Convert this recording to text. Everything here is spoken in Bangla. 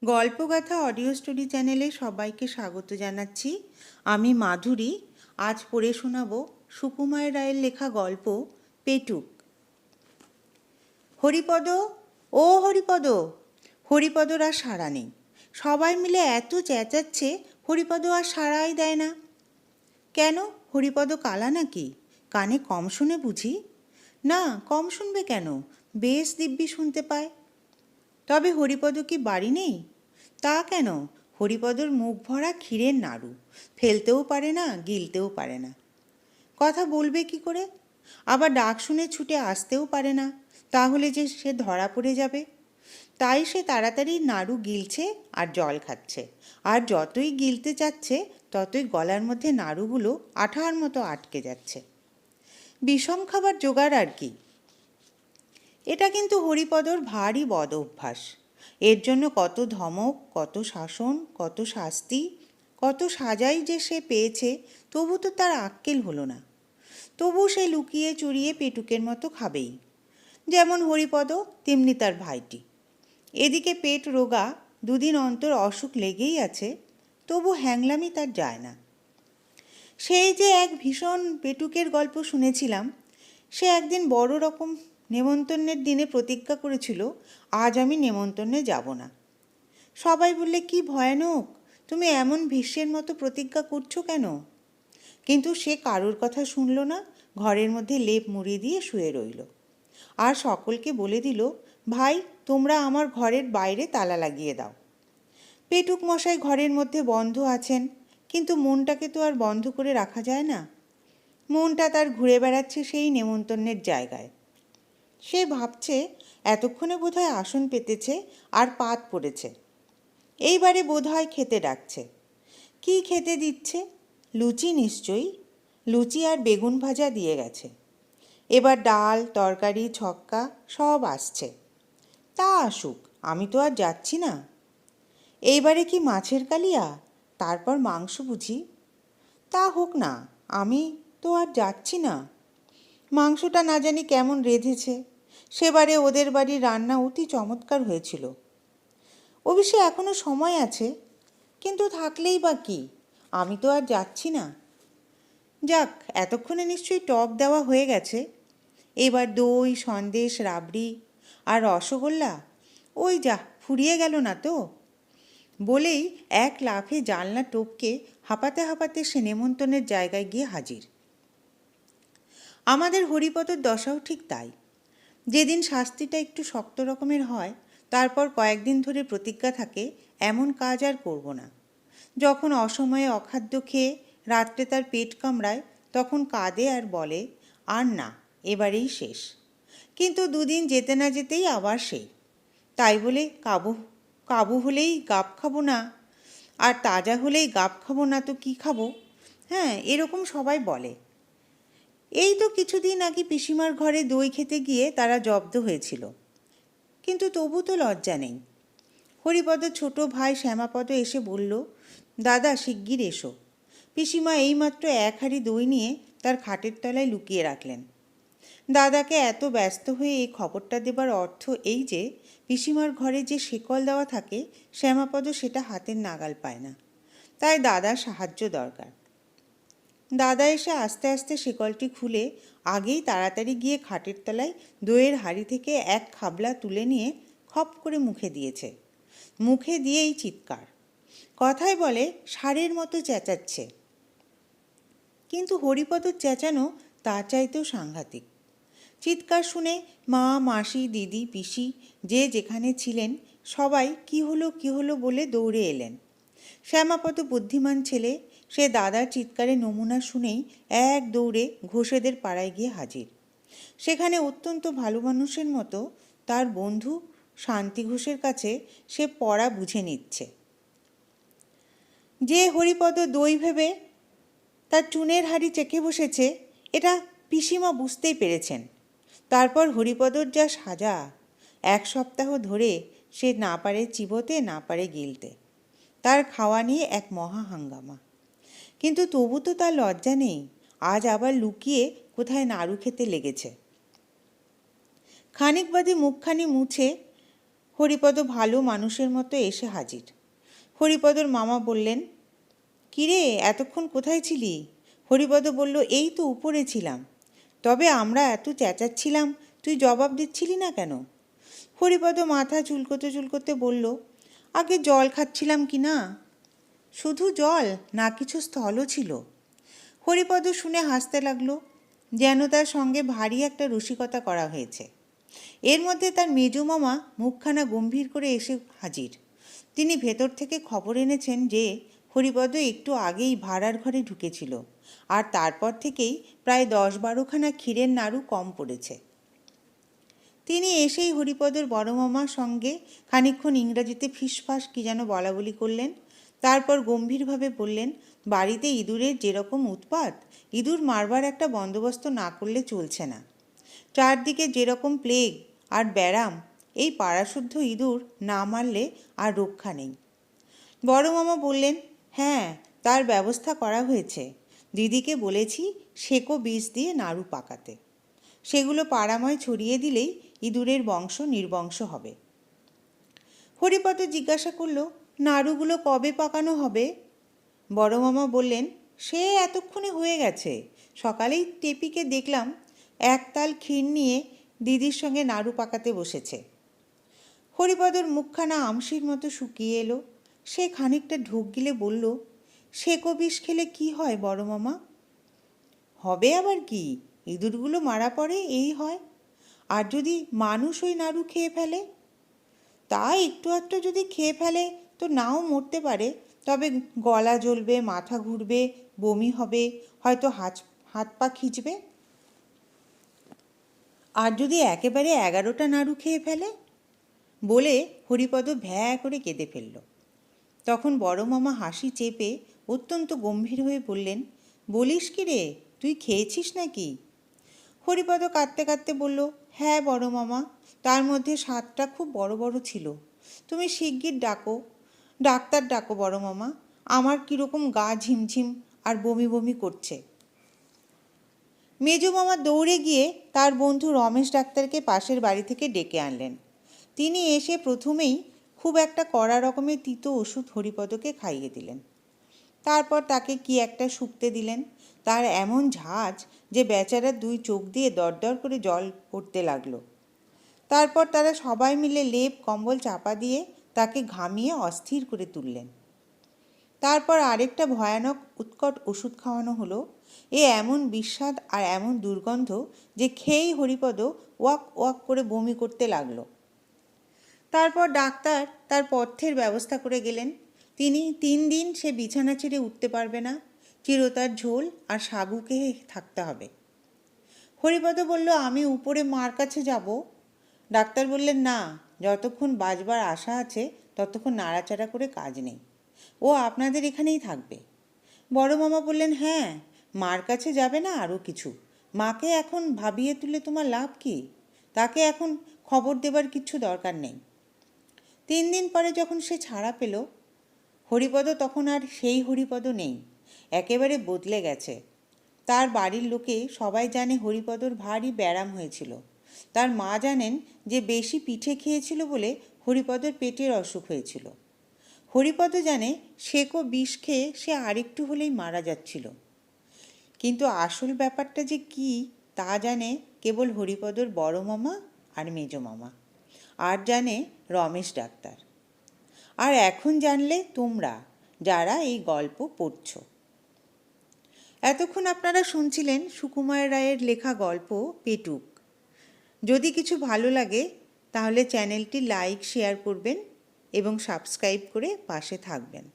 গল্পগাথা অডিও স্টোরি চ্যানেলে সবাইকে স্বাগত জানাচ্ছি। আমি মাধুরী। আজ পড়ে শোনাব সুকুমার রায়ের লেখা গল্প পেটুক। হরিপদ, ও হরিপদ! হরিপদর আর সাড়া নেই। সবাই মিলে এত চেঁচাচ্ছে, হরিপদ আর সাড়াই দেয় না। কেন, হরিপদ কালা নাকি? কানে কম শুনে বুঝি? না, কম শুনবে কেন, বেশ দিব্যি শুনতে পায়। তবে হরিপদ কি বাড়ি নেই? তা কেন, হরিপদর মুখ ভরা ক্ষীরের নাড়ু, ফেলতেও পারে না, গিলতেও পারে না। কথা বলবে কি করে? আবার ডাক শুনে ছুটে আসতেও পারে না, তাহলে যে সে ধরা পড়ে যাবে। তাই সে তাড়াতাড়ি নাড়ু গিলছে আর জল খাচ্ছে, আর যতই গিলতে চাচ্ছে ততই গলার মধ্যে নাড়ুগুলো আঠার মতো আটকে যাচ্ছে। বিষম খাবার জোগাড় আর কি। এটা কিন্তু হরিপদর ভারী বদ অভ্যাস। এর জন্য কত ধমক, কত শাসন, কত শাস্তি, কত সাজাই যে সে পেয়েছে, তবু তো তার আক্কেল হলো না। তবু সে লুকিয়ে চুরিয়ে পেটুকের মতো খাবেই। যেমন হরিপদ তেমনি তার ভাইটি। এদিকে পেট রোগা, দুদিন অন্তর অসুখ লেগেই আছে, তবু হ্যাংলামি তার যায় না। সেই যে এক ভীষণ পেটুকের গল্প শুনেছিলাম, সে একদিন বড় রকম নেমন্তন্নের দিনে প্রতিজ্ঞা করেছিল, আজ আমি নেমন্তন্নে যাব না। সবাই বললে, কি ভয়ানক, তুমি এমন ভীষ্মের মতো প্রতিজ্ঞা করছো কেন? কিন্তু সে কারোর কথা শুনল না, ঘরের মধ্যে লেপ মুড়ি দিয়ে শুয়ে রইল। আর সকলকে বলে দিল, ভাই তোমরা আমার ঘরের বাইরে তালা লাগিয়ে দাও। পেটুক মশাই ঘরের মধ্যে বন্ধ আছেন, কিন্তু মনটাকে তো আর বন্ধ করে রাখা যায় না। মনটা তার ঘুরে বেড়াচ্ছে সেই নেমন্তন্নের জায়গায়। সে ভাবছে, এতক্ষণে বোধহয় আসন পেতেছে আর পাত পড়েছে। এইবারে বোধহয় খেতে ডাকছে। কি খেতে দিচ্ছে? লুচি নিশ্চয়ই। লুচি আর বেগুন ভাজা দিয়ে গেছে। এবার ডাল, তরকারি, ছক্কা সব আসছে। তা আসুক, আমি তো আর যাচ্ছি না। এইবারে কি মাছের কালিয়া, তারপর মাংস বুঝি? তা হোক না, আমি তো আর যাচ্ছি না। মাংসটা না জানি কেমন রেঁধেছে। সেবারে ওদের বাড়ির রান্না অতি চমৎকার হয়েছিল। অবশ্যই এখনো সময় আছে, কিন্তু থাকলেই বা কি, আমি তো আর যাচ্ছি না। যাক, এতক্ষণে নিশ্চয়ই টক দেওয়া হয়ে গেছে। এবার দই, সন্দেশ, রাবড়ি আর রসগোল্লা, ওই যা ফুরিয়ে গেল না তো? বলেই এক লাফে জানলা টপকে হাঁপাতে হাঁপাতে সে নেমন্তন্নের জায়গায় গিয়ে হাজির। আমাদের হরিপদর দশাও ঠিক তাই। যেদিন শাস্তিটা একটু শক্ত রকমের হয়, তারপর কয়েকদিন ধরে প্রতিজ্ঞা থাকে, এমন কাজ আর করব না। যখন অসময়ে অখাদ্য খেয়ে রাত্রে তার পেট কামড়ায়, তখন কাঁদে আর বলে, আর না, এবারেই শেষ। কিন্তু দুদিন যেতে না যেতেই আবার সেই। তাই বলে কাবু হলেই গাব খাবো না, আর তাজা হলেই গাব খাবো না তো কি খাবো? হ্যাঁ, এরকম সবাই বলে। এই তো কিছুদিন আগে পিসিমার ঘরে দই খেতে গিয়ে তারা জব্দ হয়েছিল, কিন্তু তবু তো লজ্জা নেই। হরিপদর ছোট ভাই শ্যামাপদ এসে বলল, দাদা শিগগির এসো। পিসিমা এইমাত্র এক হাঁড়ি দই নিয়ে তার খাটের তলায় লুকিয়ে রাখলেন। দাদাকে এত ব্যস্ত হয়ে এই খবরটা দেবার অর্থ এই যে, পিসিমার ঘরে যে শেকল দেওয়া থাকে, শ্যামাপদ সেটা হাতের নাগাল পায় না। তাই দাদার সাহায্য দরকার। দাদা এসে আস্তে আস্তে শেকলটি খুলে আগেই তাড়াতাড়ি গিয়ে খাটের তলায় দইয়ের হাঁড়ি থেকে এক খাবলা তুলে নিয়ে খপ করে মুখে দিয়েছে। মুখে দিয়েই চিৎকার। কথায় বলে ষাঁড়ের মতো চেঁচাচ্ছে। কিন্তু হরিপদর চেঁচানো তা চাইতেও সাংঘাতিক। চিৎকার শুনে মা, মাসি, দিদি, পিসি যে যেখানে ছিলেন সবাই কি হলো বলে দৌড়ে এলেন। শ্যামাপদ বুদ্ধিমান ছেলে, সে দাদার চিৎকারে নমুনা শুনেই এক দৌড়ে ঘোষেদের পাড়ায় গিয়ে হাজির। সেখানে অত্যন্ত ভালো মানুষের মতো তার বন্ধু শান্তি ঘোষের কাছে সে পড়া বুঝে নিচ্ছে। যে হরিপদ দই ভেবে তার চুনের হাঁড়ি চেখে বসেছে, এটা পিসিমা বুঝতেই পেরেছেন। তারপর হরিপদর যা সাজা, এক সপ্তাহ ধরে সে না পারে চিবোতে, না পারে গিলতে। তার খাওয়া নিয়ে এক মহা হাঙ্গামা। কিন্তু তবু তো তার লজ্জা নেই, আজ আবার লুকিয়ে কোথায় নাড়ু খেতে লেগেছে। খানিক বাদে মুখখানি মুছে হরিপদ ভালো মানুষের মতো এসে হাজির। হরিপদর মামা বললেন, কিরে, এতক্ষণ কোথায় ছিলি? হরিপদ বলল, এই তো উপরে ছিলাম। তবে আমরা এত চেঁচাচ্ছিলাম, তুই জবাব দিচ্ছিলি না কেন? হরিপদ মাথা চুলকোতে চুলকোতে বলল, আগে জল খাচ্ছিলাম কি না। শুধু জল না, কিছু স্থলও ছিল। হরিপদ শুনে হাসতে লাগলো, যেন তার সঙ্গে ভারী একটা রসিকতা করা হয়েছে। এর মধ্যে তার মেজো মামা মুখখানা গম্ভীর করে এসে হাজির। তিনি ভেতর থেকে খবর এনেছেন যে হরিপদ একটু আগেই ভাড়ার ঘরে ঢুকেছিল, আর তারপর থেকেই প্রায় 10-12খানা ক্ষীরের নাড়ু কম পড়েছে। তিনি এসেই হরিপদর বড় মামার সঙ্গে খানিকক্ষণ ইংরাজিতে ফিসফাস কী যেন বলা বলি করলেন। তারপর গম্ভীরভাবে বললেন, বাড়িতে ইঁদুরের যেরকম উৎপাত, ইঁদুর মারবার একটা বন্দোবস্ত না করলে চলছে না। চারদিকে যেরকম প্লেগ আর ব্যারাম, এই পাড়াশুদ্ধ ইঁদুর না মারলে আর রক্ষা নেই। বড় মামা বললেন, হ্যাঁ, তার ব্যবস্থা করা হয়েছে। দিদিকে বলেছি সেকো বীজ দিয়ে নাড়ু পাকাতে। সেগুলো পাড়াময় ছড়িয়ে দিলেই ইঁদুরের বংশ নির্বংশ হবে। হরিপদ জিজ্ঞাসা করল, নাড়ুগুলো কবে পাকানো হবে? বড় মামা বললেন, সে এতক্ষণে হয়ে গেছে। সকালেই টেপিকে দেখলাম এক তাল ক্ষীর নিয়ে দিদির সঙ্গে নাড়ু পাকাতে বসেছে। হরিপদর মুখখানা আমশির মতো শুকিয়ে এলো। সে খানিকটা ঢোক গিলে বলল, সেকো বিষ খেলে কি হয় বড় মামা? হবে আবার কি, ইঁদুরগুলো মারা পড়ে, এই হয়। আর যদি মানুষ ওই নাড়ু খেয়ে ফেলে? তা একটু একটু যদি খেয়ে ফেলে তো নাও মরতে পারে, তবে গলা জ্বলবে, মাথা ঘুরবে, বমি হবে, হয়তো হাত পা খিঁচবে। আর যদি একেবারে 11টা নাড়ু খেয়ে ফেলে? বলে হরিপদ ভ্যা করে কেঁদে ফেলল। তখন বড় মামা হাসি চেপে অত্যন্ত গম্ভীর হয়ে বললেন, বলিস কি রে, তুই খেয়েছিস নাকি? হরিপদ কাঁদতে কাঁদতে বলল, হ্যাঁ বড় মামা, তার মধ্যে 7টা খুব বড় বড় ছিল। তুমি শিগগির ডাক্তার ডাকো বড় মামা, আমার কীরকম গা ঝিমঝিম আর বমি বমি করছে। মেজো মামা দৌড়ে গিয়ে তার বন্ধু রমেশ ডাক্তারকে পাশের বাড়ি থেকে ডেকে আনলেন। তিনি এসে প্রথমেই খুব একটা কড়া রকমের তিতো ওষুধ হরিপদকে খাইয়ে দিলেন। তারপর তাকে কি একটা শুকতে দিলেন। তার এমন ঝাঁজ যে বেচারার 2 চোখ দিয়ে দরদর করে জল পড়তে লাগলো। তারপর তারা সবাই মিলে লেপ কম্বল চাপা দিয়ে তাকে ঘামিয়ে অস্থির করে তুললেন। তারপর আরেকটা ভয়ানক উৎকট ওষুধ খাওয়ানো হলো। এ এমন বিস্বাদ আর এমন দুর্গন্ধ যে খেয়েই হরিপদ ওয়াক ওয়াক করে বমি করতে লাগলো। তারপর ডাক্তার তার পথ্যের ব্যবস্থা করে গেলেন। 3 দিন সে বিছানা ছেড়ে উঠতে পারবে না, চিরতার ঝোল আর সাগু খেয়ে থাকতে হবে। হরিপদ বলল, আমি উপরে মার কাছে যাব। ডাক্তার বললেন, না, যতক্ষণ বাঁচবার আশা আছে ততক্ষণ নাড়াচাড়া করে কাজ নেই, ও আপনাদের এখানেই থাকবে। বড় মামা বললেন, হ্যাঁ, মার কাছে যাবে না আরও কিছু। মাকে এখন ভাবিয়ে তুলে তোমার লাভ কি? তাকে এখন খবর দেবার কিছু দরকার নেই। 3 দিন পরে যখন সে ছাড়া পেল, হরিপদ তখন আর সেই হরিপদ নেই, একেবারে বদলে গেছে। তার বাড়ির লোকে সবাই জানে হরিপদর ভারী ব্যারাম হয়েছিল। তার মা জানেন যে বেশি পিঠে খেয়েছিল বলে হরিপদর পেটের অসুখ হয়েছিল। হরিপদ জানে সেকো বিষ খেয়ে সে আরেকটু হলেই মারা যাচ্ছিল। কিন্তু আসল ব্যাপারটা যে কি তা জানে কেবল হরিপদর বড় মামা আর মেজো মামা, আর জানে রমেশ ডাক্তার। আর এখন জানলে তোমরা, যারা এই গল্প পড়ছ। এতক্ষণ আপনারা শুনছিলেন সুকুমার রায়ের লেখা গল্প পেটুক। যদি কিছু ভালো লাগে তাহলে চ্যানেলটি লাইক, শেয়ার করবেন এবং সাবস্ক্রাইব করে পাশে থাকবেন।